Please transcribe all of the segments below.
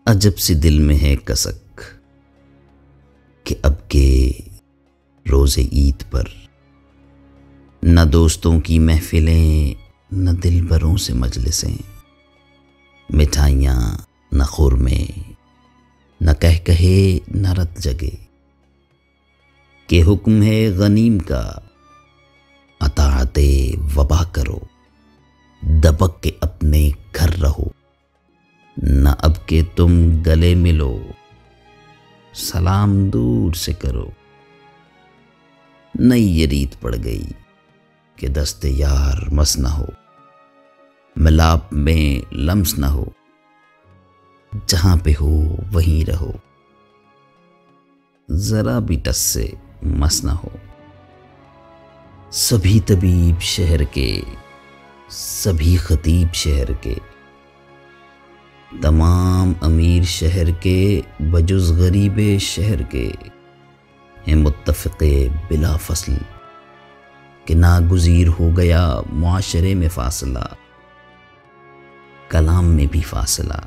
अजब सी दिल में है कसक कि अब के रोज़े ईद पर न दोस्तों की महफिलें न दिलबरों से मजलिसें, मिठाइयाँ न खुरमे न कह कहे न रत जगे, के हुक्म है गनीम का अताअते वबा करो, दबक के अपने घर रहो, न अब के तुम गले मिलो, सलाम दूर से करो। नई ये रीत पड़ गई कि दस्ते यार मस न हो, मिलाप में लम्स न हो, जहां पे हो वहीं रहो, जरा भी टस से मस न हो। सभी तबीब शहर के, सभी खतीब शहर के, तमाम अमीर शहर के बजुज़ गरीबे शहर के हैं मुत्तफ़िक़े बिला फसल कि नागुज़ीर हो गया मुआशरे में फासला, कलाम में भी फासला,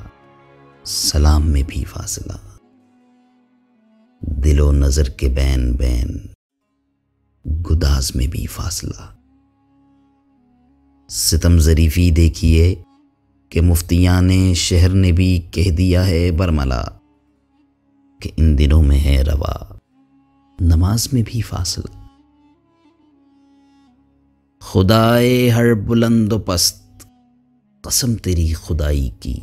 सलाम में भी फासला, दिलो नज़र के बैन बैन, गुदाज में भी फासला। सितम ज़रीफ़ी देखिए कि मुफ्तियाने शहर ने भी कह दिया है बरमला कि इन दिनों में है रवा नमाज में भी फासला। खुदाए हर बुलंद व पस्त, कसम तेरी खुदाई की,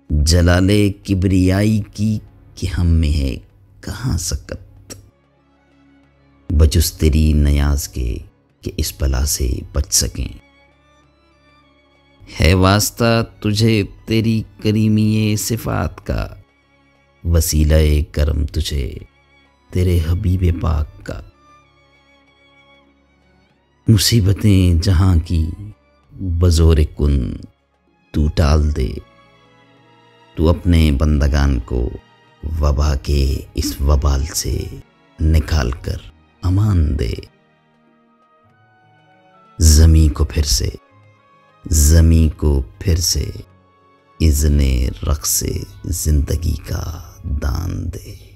जलाले किबरियाई की कि हम में है कहाँ सकत, बजुस तेरी नयाज के कि इस बला से बच सकें। है वास्ता तुझे तेरी करीमिये सिफात का, वसीलाए करम तुझे तेरे हबीब पाक का। मुसीबतें जहां की बज़ोर कुन तू टाल दे, तू अपने बंदगान को वबा के इस वबाल से निकाल कर अमान दे। ज़मी को फिर से इज़्ने रक़्स ज़िंदगी का दान दे।